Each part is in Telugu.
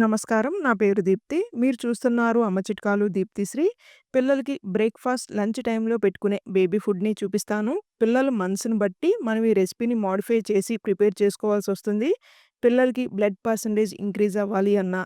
నమస్కారం. నా పేరు దీప్తి. మీరు చూస్తున్నారు అమ్మ చిట్కాలు దీప్తిశ్రీ. పిల్లలకి బ్రేక్‌ఫాస్ట్, లంచ్ టైమ్‌లో పెట్టుకునే బేబీ ఫుడ్‌ని చూపిస్తాను. పిల్లల మనసుని బట్టి మనం ఈ రెసిపీని మోడిఫై చేసి ప్రిపేర్ చేసుకోవాల్సొస్తుంది. పిల్లలకి బ్లడ్ పర్సెంటేజ్ ఇంక్రీజ్ అవ్వాలి అన్నా,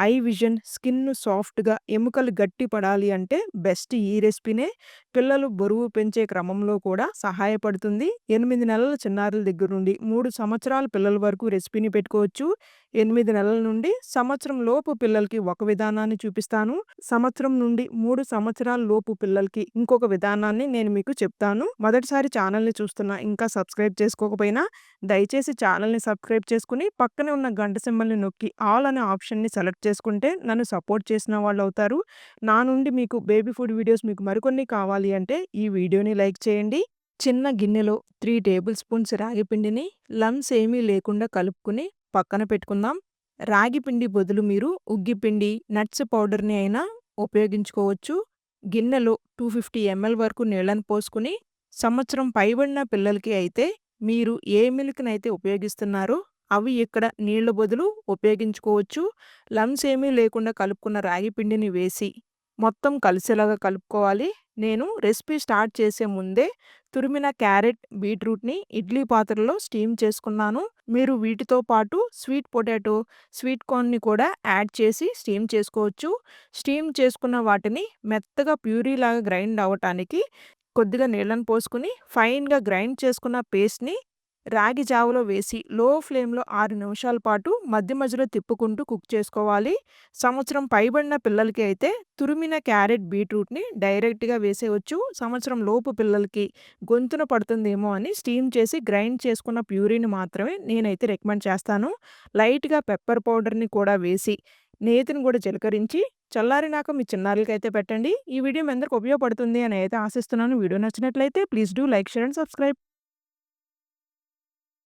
ఐ విజన్, స్కిన్ సాఫ్ట్‌గా, ఎముకలు గట్టి పడాలి అంటే బెస్ట్ ఈ రెసిపీనే. పిల్లలు బరువు పెంచే క్రమంలో కూడా సహాయపడుతుంది. 8 నెలల చిన్నారుల దగ్గర నుండి 3 సంవత్సరాల పిల్లల వరకు రెసిపీని పెట్టుకోవచ్చు. 8 నెలల నుండి సంవత్సరం లోపు పిల్లలకి ఒక విధానాన్ని చూపిస్తాను. సంవత్సరం నుండి 3 సంవత్సరాల లోపు పిల్లలకి ఇంకొక విధానాన్ని నేను మీకు చెప్తాను. మొదటిసారి ఛానల్‌ని చూస్తున్నా ఇంకా సబ్స్క్రైబ్ చేసుకోకపోయినా దయచేసి ఛానల్‌ని సబ్స్క్రైబ్ చేసుకొని పక్కనే ఉన్న గంట సింబల్‌ని నొక్కి ఆల్ అనే ఆప్షన్‌ని సెలెక్ట్ చేసుకుంటే నన్ను సపోర్ట్ చేసిన వాళ్ళవుతారు. నా నుండి మీకు బేబీ ఫుడ్ వీడియోస్ మీకు మరికొన్ని కావాలి అంటే ఈ వీడియోని లైక్ చేయండి. చిన్న గిన్నెలో 3 టేబుల్ స్పూన్స్ రాగి పిండిని లంప్స్ ఏమీ లేకుండా కలుపుకొని పక్కన పెట్టుకుందాం. రాగి పిండి బదులు మీరు ఉగ్గి పిండి, నట్స్ పౌడర్‌ని అయినా ఉపయోగించుకోవచ్చు. గిన్నెలో 250 ఎంఎల్ వరకు నీళ్ళని పోసుకొని, సంవత్సరం పైబడిన పిల్లలకి అయితే మీరు ఏ మిల్క్‌నైతే ఉపయోగిస్తున్నారో అవి ఇక్కడ నీళ్ళ బదులు ఉపయోగించుకోవచ్చు. లంప్స్ ఏమీ లేకుండా కలుపుకున్న రాగి పిండిని వేసి మొత్తం కలిసేలాగా కలుపుకోవాలి. నేను రెసిపీ స్టార్ట్ చేసే ముందే తురిమిన క్యారెట్, బీట్రూట్‌ని ఇడ్లీ పాత్రలో స్టీమ్ చేసుకున్నాను. మీరు వీటితో పాటు స్వీట్ పొటాటో, స్వీట్ కార్న్‌ని కూడా యాడ్ చేసి స్టీమ్ చేసుకోవచ్చు. స్టీమ్ చేసుకున్న వాటిని మెత్తగా ప్యూరీలాగా గ్రైండ్ అవ్వటానికి కొద్దిగా నీళ్ళని పోసుకొని ఫైన్‌గా గ్రైండ్ చేసుకున్న పేస్ట్‌ని రాగి జావలో వేసి లో ఫ్లేమ్‌లో 6 నిమిషాల పాటు మధ్య మధ్యలో తిప్పుకుంటూ కుక్ చేసుకోవాలి. సంవత్సరం పైబడిన పిల్లలకి అయితే తురిమిన క్యారెట్, బీట్రూట్‌ని డైరెక్ట్‌గా వేసేయొచ్చు. సంవత్సరం లోపు పిల్లలకి గొంతున పడుతుందేమో అని స్టీమ్ చేసి గ్రైండ్ చేసుకున్న ప్యూరీని మాత్రమే నేనైతే రికమెండ్ చేస్తాను. లైట్‌గా పెప్పర్ పౌడర్‌ని కూడా వేసి, నేతిని కూడా చిలకరించి చల్లారినాక మీ చిన్నారులకైతే పెట్టండి. ఈ వీడియో మీ అందరికి ఉపయోగపడుతుంది అని అయితే ఆశిస్తున్నాను. వీడియో నచ్చినట్లయితే please do like, share and subscribe.